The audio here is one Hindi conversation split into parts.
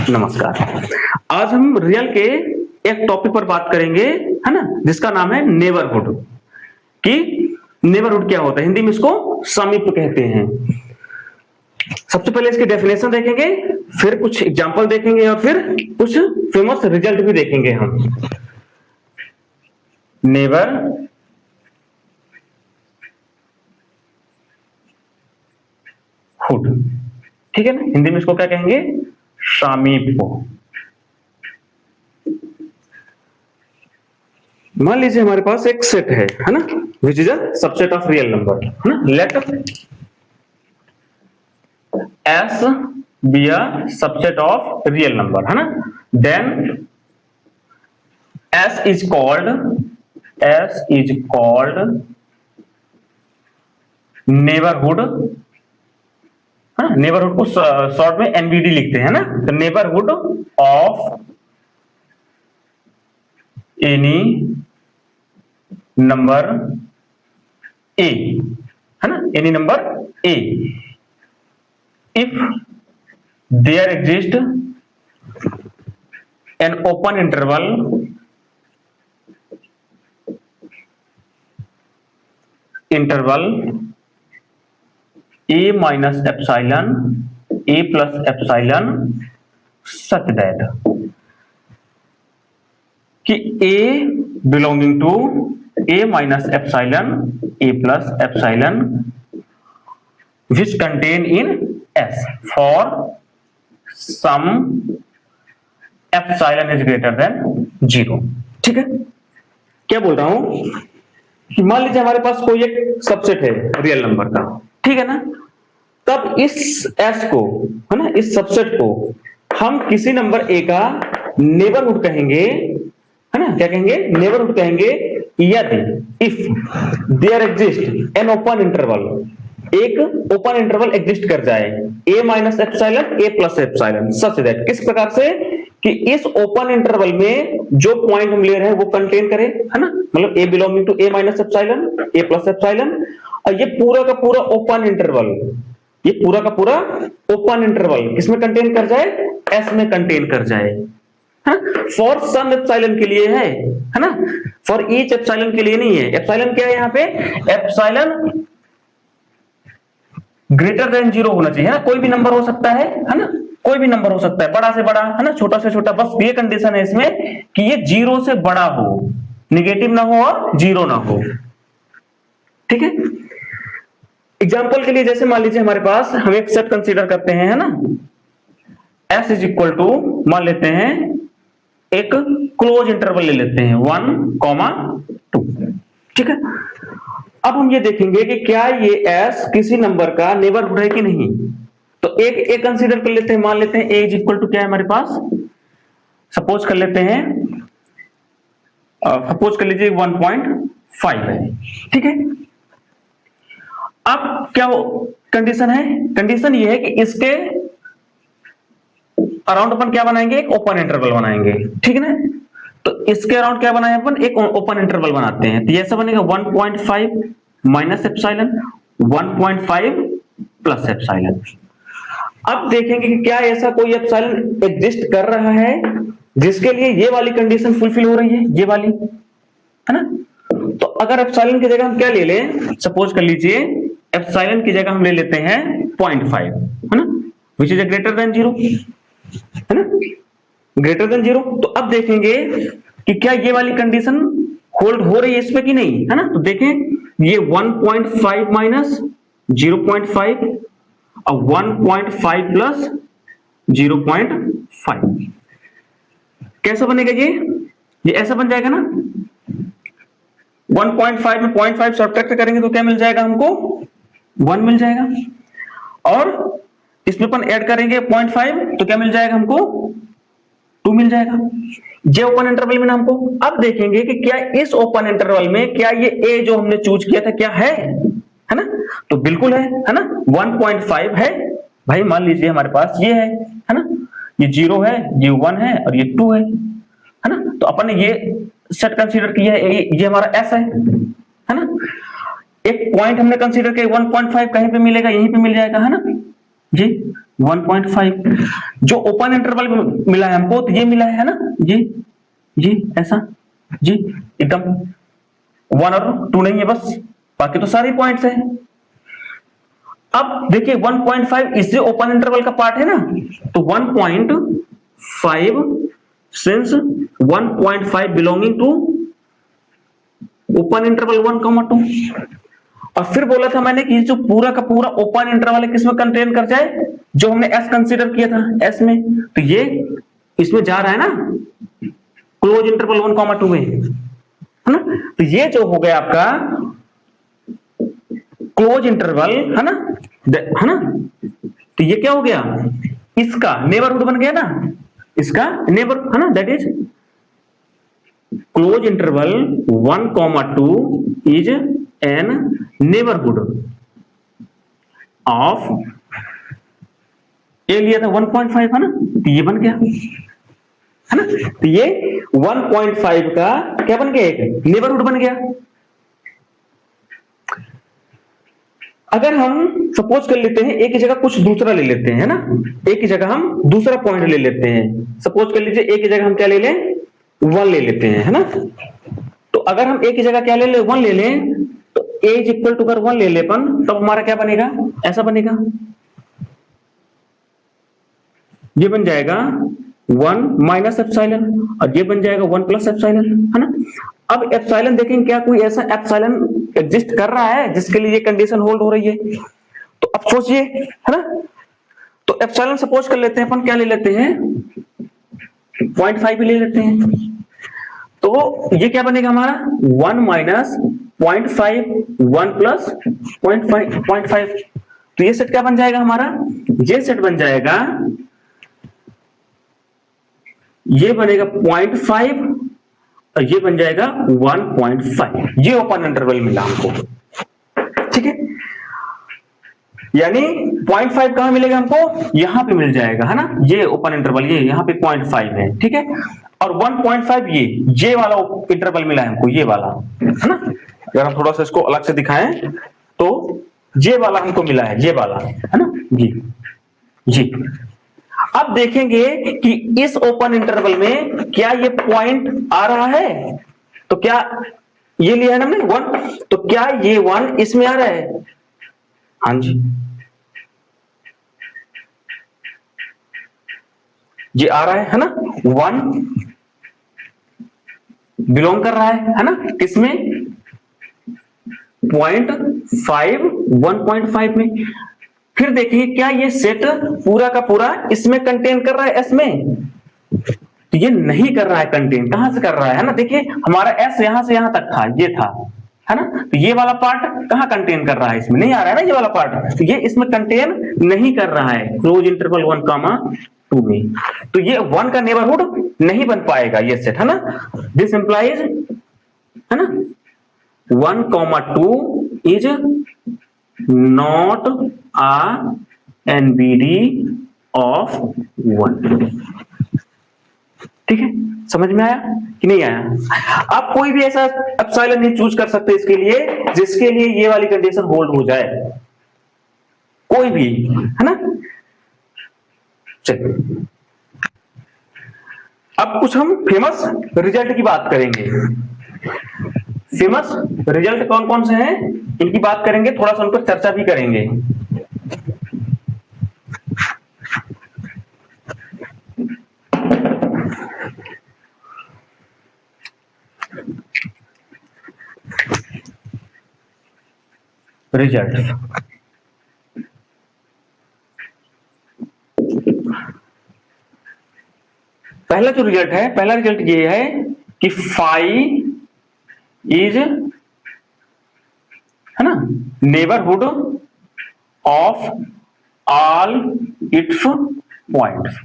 नमस्कार। आज हम रियल के एक टॉपिक पर बात करेंगे, है ना, जिसका नाम है नेबरहुड। कि नेबरहुड क्या होता है, हिंदी में इसको समीप कहते हैं। सबसे पहले इसकी डेफिनेशन देखेंगे, फिर कुछ एग्जांपल देखेंगे और फिर कुछ फेमस रिजल्ट भी देखेंगे हम। नेबरहुड, ठीक है ना, हिंदी में इसको क्या कहेंगे, सामीप्य। मान लीजिए हमारे पास एक सेट है ना, which is a subset of real number, है ना। Let S be a subset of real number, है ना। Then S is called neighbourhood, है ना। नेबरहुड को शॉर्ट में एनबीडी लिखते हैं ना। तो neighbourhood of any number A, है ना, any number A, if there exist an open interval A minus epsilon A plus epsilon such that कि A belonging to A minus epsilon A plus epsilon which contain in S for some epsilon is greater than 0। ठीक है, क्या बोल रहा हूं कि मान लीजिए हमारे पास कोई एक सबसेट है रियल नंबर का, ठीक है ना। तब इस एस को, है ना, इस सबसेट को हम किसी नंबर ए का नेबरहुड कहेंगे, है ना। क्या कहेंगे, नेबरहुड कहेंगे यदि if there exist an open interval, एक ओपन इंटरवल एग्जिस्ट कर जाए A minus epsilon A plus epsilon such that, किस प्रकार से कि इस ओपन इंटरवल में जो पॉइंट हम ले रहे हैं वो कंटेन करे, है ना। मतलब A belonging to A minus epsilon A plus epsilon, और ये पूरा का पूरा ओपन इंटरवल, ये पूरा का पूरा ओपन इंटरवल किसमें कंटेन कर जाए, एस में कंटेन कर जाए। फॉर सम एप्सिलॉन के लिए है ना, फॉर ईच एप्सिलॉन के लिए नहीं है। एप्सिलॉन क्या है यहाँ पे, एप्सिलॉन ग्रेटर देन 0 होना चाहिए, है ना। कोई भी नंबर हो सकता है ना, कोई भी नंबर हो सकता है, बड़ा से बड़ा, है ना, छोटा से छोटा। बस ये कंडीशन है इसमें कि ये 0 से बड़ा हो, निगेटिव ना हो और 0 ना हो। ठीक है, एग्जाम्पल के लिए जैसे मान लीजिए हमारे पास हम एक सेट कंसीडर करते हैं, है ना। S इज इक्वल टू, मान लेते हैं एक क्लोज इंटरवल ले लेते हैं 1, 2। ठीक है, अब हम ये देखेंगे कि क्या ये S किसी नंबर का नेबरहुड है कि नहीं। तो एक कंसीडर कर लेते हैं, मान लेते हैं A इज इक्वल टू क्या है हमारे पास, सपोज कर लेते हैं, सपोज कर लीजिए 1.5 है। ठीक है, अब क्या कंडीशन है, कंडीशन ये है कि इसके अराउंड अपन क्या बनाएंगे, एक ओपन इंटरवल बनाएंगे। ठीक है ना, तो इसके अराउंड क्या बनाए अपन, एक ओपन इंटरवल बनाते हैं। तो ऐसा बनेगा 1.5 माइनस एप्सिलॉन, 1.5 प्लस एप्सिलॉन। अब देखेंगे कि क्या ऐसा कोई एप्सिलॉन एग्जिस्ट कर रहा है जिसके लिए ये वाली कंडीशन फुलफिल हो रही है, ये वाली, है ना। तो अगर एप्सिलॉन की जगह हम क्या ले लें, सपोज कर लीजिए एप्सिलॉन की जगह हम ले लेते हैं 0.5, है ना, विच इज ग्रेटर देन 0, है ना, ग्रेटर देन 0। तो अब देखेंगे कि क्या ये वाली कंडीशन होल्ड हो रही है इसमें कि नहीं, है ना। तो देखें ये 1.5 माइनस 0.5 और 1.5 प्लस 0.5 कैसा बनेगा, ये ऐसा बन जाएगा ना। 1.5 में 0.5 सब्ट्रैक्ट करेंगे तो क्या मिल जाएगा हमको, 1 मिल जाएगा। और इसमें अपन ऐड करेंगे 0.5 तो क्या मिल जाएगा हमको, 2 मिल जाएगा। ये ओपन इंटरवल में ना हमको। अब देखेंगे कि क्या इस ओपन इंटरवल में क्या ये ए जो हमने चूज किया था क्या है ना। तो बिल्कुल है ना, 1.5 है भाई। मान लीजिए हमारे पास ये है ना, ये 0 है, ये 1 है और ये 2 है ना। तो अपन ने ये सेट कंसीडर किया है, ये हमारा एस है ना। एक पॉइंट हमने कंसीडर किया 1.5 कहीं पे मिलेगा, यहीं पे मिल जाएगा, है ना जी। 1.5 जो ओपन इंटरवल में मिला है हमको, तो ये मिला है ना, जी ऐसा जी एकदम 1 और 2 नहीं है बस, बाकी तो सारे पॉइंट्स हैं। अब देखिए 1.5 इससे ओपन इंटरवल का पार्ट है ना, तो 1.5 since 1.5 belonging to open interval 1, 2। और फिर बोला था मैंने कि जो पूरा का पूरा ओपन इंटरवल है किसमें कंटेन कर जाए, जो हमने एस कंसीडर किया था एस में, तो ये इसमें जा रहा है ना क्लोज इंटरवल 1, 2 में, है ना। तो ये जो हो गया आपका क्लोज इंटरवल, है ना, तो ये क्या हो गया, इसका नेबरहुड बन गया ना, इसका नेबर, है ना, that is close interval 1, 2 is an neighbourhood of, ये लिया था 1.5, है ना, तो ये बन गया, है ना, तो ये 1.5 का क्या बन गया, एक नेबरहुड बन गया। अगर हम सपोज कर लेते हैं एक ही जगह कुछ दूसरा ले लेते हैं ना, एक ही जगह हम दूसरा पॉइंट ले लेते हैं, सपोज कर लीजिए एक ही जगह हम क्या ले लें, 1 ले लेते हैं, है ना। तो अगर हम एक ही जगह क्या ले लें, 1 ले लें, तो a इज इक्वल टू 1 ले लेपन, तो हमारा क्या बनेगा, ऐसा बनेगा, ये बन जाएगा 1 माइनस एप्सिलॉन, और ये बन जाएगा 1 प्लस एप्सिलॉन, है ना। अब एप्सिलॉन देखेंगे क्या कोई ऐसा एप्सिलॉन एग्जिस्ट कर रहा है जिसके लिए ये कंडीशन होल्ड हो रही है, तो अब सोचिए, है ना। तो एप्सिलॉन सपोज कर लेते हैं अपन, क्या ले लेते हैं 0.5 भी ले लेते हैं, तो ये क्या बनेगा हमारा 1 माइनस 0.5 1 प्लस 0.5, तो ये सेट क्या बन जाएगा हमारा, ये सेट बन जाएगा, ये बनेगा 0.5 और ये बन जाएगा 1.5, ये ओपन इंटरवल मिला हमको, ठीक है। यानी 0.5 कहां मिलेगा हमको, यहां पे मिल जाएगा, है ना, ये ओपन इंटरवल, ये यहां पे 0.5 है, ठीक है। और 1.5 ये वाला इंटरवल मिला है हमको, ये वाला, है ना। अगर हम थोड़ा सा इसको अलग से दिखाएं तो ये वाला हमको मिला है, ये वाला, है ना, जी। अब देखेंगे कि इस ओपन इंटरवल में क्या ये पॉइंट आ रहा है, तो क्या ये लिया है ना हमने 1, तो क्या ये 1 इसमें आ रहा है, हाँ जी, ये आ रहा है ना, 1 बिलोंग कर रहा है ना, किसमें 0.5 1.5 में। फिर देखिए क्या ये सेट पूरा का पूरा इसमें कंटेन कर रहा है एस में, तो ये नहीं कर रहा है कंटेन, कहां से कर रहा है ना, देखिए हमारा एस यहां से यहां तक था, ये था, है ना, तो ये वाला पार्ट कहां कंटेन कर रहा है, इसमें नहीं आ रहा है ना ये वाला पार्ट, तो ये इसमें कंटेन नहीं कर रहा है क्लोज इंटरवल 1, 2 में, तो ये 1 का नेबरहुड नहीं बन पाएगा ये सेट, है ना। दिस इंप्लाइज, है ना, 1, 2 is not a NBD of 1, ठीक है, समझ में आया कि नहीं आया। आप कोई भी ऐसा एप्सिलॉन नहीं चूज कर सकते इसके लिए जिसके लिए ये वाली कंडीशन होल्ड हो जाए, कोई भी, है ना। चलिए अब कुछ हम फेमस रिजल्ट की बात करेंगे। फेमस रिजल्ट कौन कौन से हैं इनकी बात करेंगे, थोड़ा सा उन पर चर्चा भी करेंगे। रिजल्ट पहला जो रिजल्ट है, पहला रिजल्ट ये है कि फाई इज, है ना, neighbourhood of all it's points.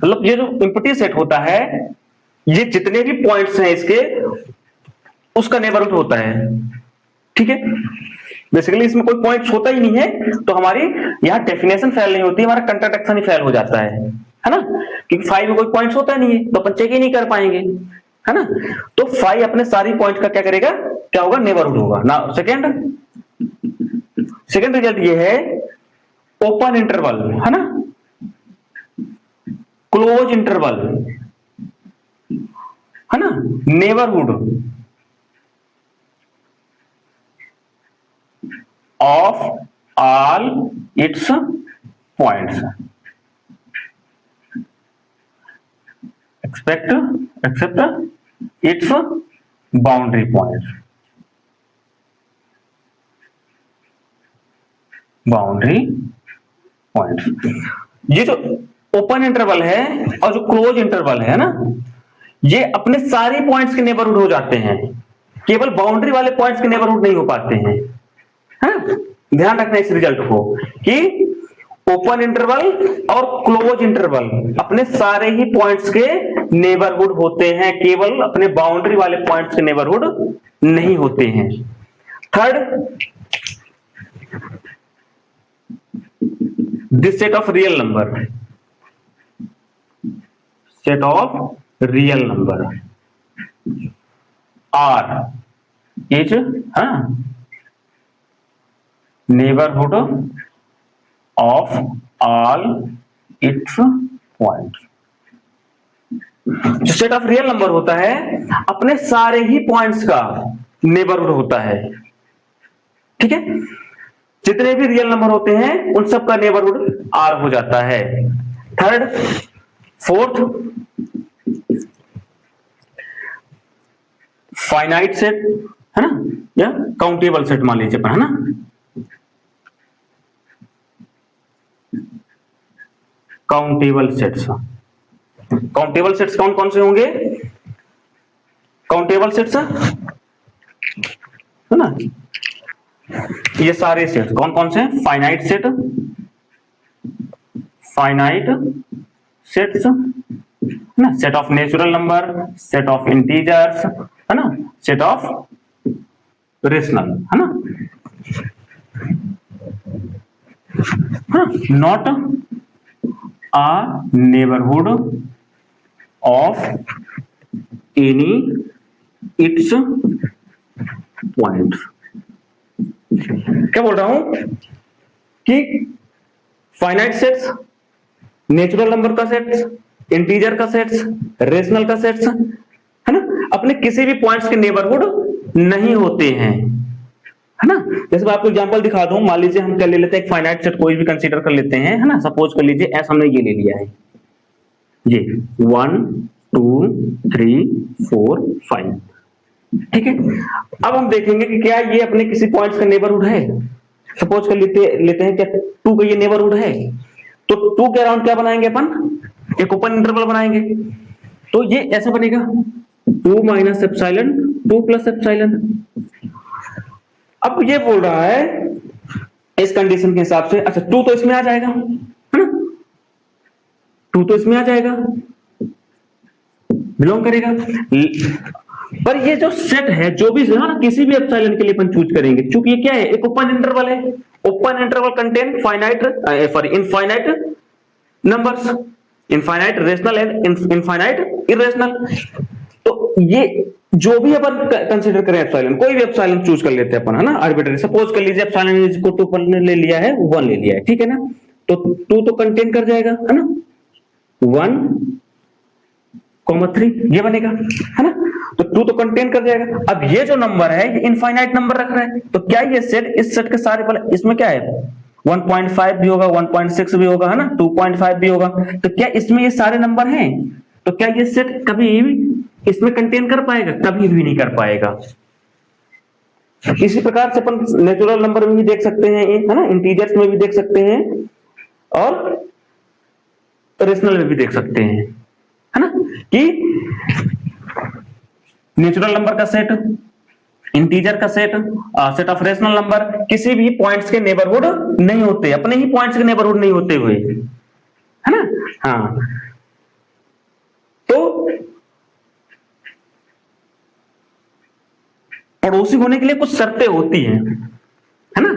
मतलब ये जो एम्प्टी सेट होता है, ये जितने भी पॉइंट्स हैं इसके, उसका नेबरहुड होता है, ठीक है। बेसिकली इसमें कोई पॉइंट्स होता ही नहीं है, तो हमारी यहाँ डेफिनेशन फेल नहीं होती, हमारा कंट्राडिक्शन ही फेल हो जाता है ना, क्योंकि फाइव में कोई पॉइंट्स होता नहीं है, तो अपन चेक ही नहीं कर पाएंगे, है ना। तो फाइव अपने सारी पॉइंट का क्या करेगा, क्या होगा, नेबरहुड होगा ना। सेकेंड रिजल्ट ये है ओपन इंटरवल है ना, क्लोज इंटरवल है ना, neighbourhood of all it's points accept it's boundary points, ये जो ओपन इंटरवल है और जो क्लोज इंटरवल है ना, ये अपने सारे पॉइंट्स के नेबरहुड हो जाते हैं, केवल बाउंड्री वाले पॉइंट्स के नेबरहुड नहीं हो पाते हैं, है? ध्यान रखना इस रिजल्ट को कि ओपन इंटरवल और क्लोज इंटरवल अपने सारे ही पॉइंट्स के नेबरहुड होते हैं, केवल अपने बाउंड्री वाले पॉइंट्स के नेबरहुड नहीं होते हैं। Third, this set of real number are is neighborhood of all its points। जो सेट ऑफ रियल नंबर होता है अपने सारे ही पॉइंट्स का नेबरहुड होता है, ठीक है, जितने भी रियल नंबर होते हैं उन सब का नेबरहुड आर हो जाता है। थर्ड, फोर्थ, फाइनाइट सेट है ना, या काउंटेबल सेट मान लीजिए है ना, काउंटेबल सेट्स कौन कौन से होंगे? काउंटेबल सेट्स है ना, ये सारे सेट्स कौन कौन से? फाइनाइट सेट्स ना, set of natural number, set of integers है ना, सेट ऑफ रेशनल है ना, not a neighbourhood of any it's point. क्या बोल रहा हूं कि फाइनाइट सेट्स, नेचुरल नंबर का सेट्स, इंटीजर का सेट्स, रेशनल का सेट्स है ना, अपने किसी भी पॉइंट्स के नेबरहुड नहीं होते हैं, है ना। जैसे मैं आपको एग्जांपल दिखा दूं, मान लीजिए हम क्या ले लेते हैं, एक फाइनाइट सेट कोई भी कंसीडर कर लेते हैं, है ना। सपोज कर लीजिए एस हमने ये ले लिया है, ये 1 2 3 4 5, ठीक है। अब हम देखेंगे कि क्या ये अपने किसी पॉइंट्स का नेबरहुड है। सपोज कर लेते हैं क्या 2 का ये नेबरहुड है, तो 2 के अराउंड क्या बनाएंगे अपन? एक ओपन इंटरवल बनाएंगे, तो ये ऐसा बनेगा 2 माइनस एप्सिलॉन 2 प्लस एप्सिलॉन। अब ये बोल रहा है इस कंडीशन के हिसाब से, अच्छा 2 तो इसमें आ जाएगा, है ना, 2 तो इसमें आ जाएगा, बिलोंग करेगा। पर ये जो सेट है, जो भी है ना, किसी भी एप्सिलॉन के लिए अपन चूज करेंगे, क्योंकि ये क्या है, एक ओपन इंटरवल है। Open interval contain infinite numbers, infinite rational and infinite irrational. तो ये जो भी अपन कंसीडर करें एप्सिलॉन, कोई भी एप्सिलॉन चूज कर लेते हैं अपन, है ना, आर्बिट्ररी। सपोज कर लीजिए एप्सिलॉन इज इक्वल टू अपन ने ले लिया है 1 ले लिया है, ठीक है ना, तो 2 तो कंटेन कर जाएगा, है ना, 1,3 ये बनेगा, है ना, तो 2 तो कंटेन कर जाएगा। अब ये जो नंबर है ये इनफाइनाइट नंबर रख रहा है, तो क्या ये सेट, इस सेट के सारे इसमें क्या है, 1.5 भी होगा, 1.6 भी होगा, है ना, 2.5 भी होगा, तो क्या इसमें ये सारे नंबर हैं? तो क्या ये सेट कभी इसमें कंटेन कर पाएगा? कभी भी नहीं कर पाएगा। इसी प्रकार से अपन नेचुरल नंबर में भी देख सकते हैं, है ना, इंटीजर्स में भी देख सकते हैं और रेशनल में भी देख सकते हैं, है ना, कि नेचुरल नंबर का सेट, इंटीजर का set, set of rational number किसी भी पॉइंट्स के नेबरहुड नहीं होते, अपने ही पॉइंट्स के नेबरहुड नहीं होते हुए, है ना। हाँ, तो पड़ोसी होने के लिए कुछ शर्तें होती हैं, है ना,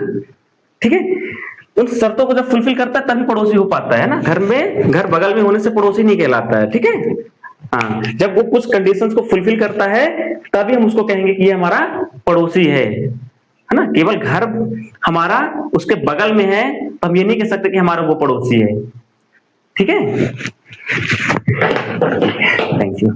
ठीक है। उन शर्तों को जब फुलफिल करता है तभी पड़ोसी हो पाता है ना। घर बगल में होने से पड़ोसी नहीं कहलाता है, ठीक है। हाँ, जब वो कुछ कंडीशंस को फुलफिल करता है तभी हम उसको कहेंगे कि ये हमारा पड़ोसी है, है ना, केवल घर हमारा उसके बगल में है तो हम ये नहीं कह सकते कि हमारा वो पड़ोसी है। ठीक है, थैंक यू।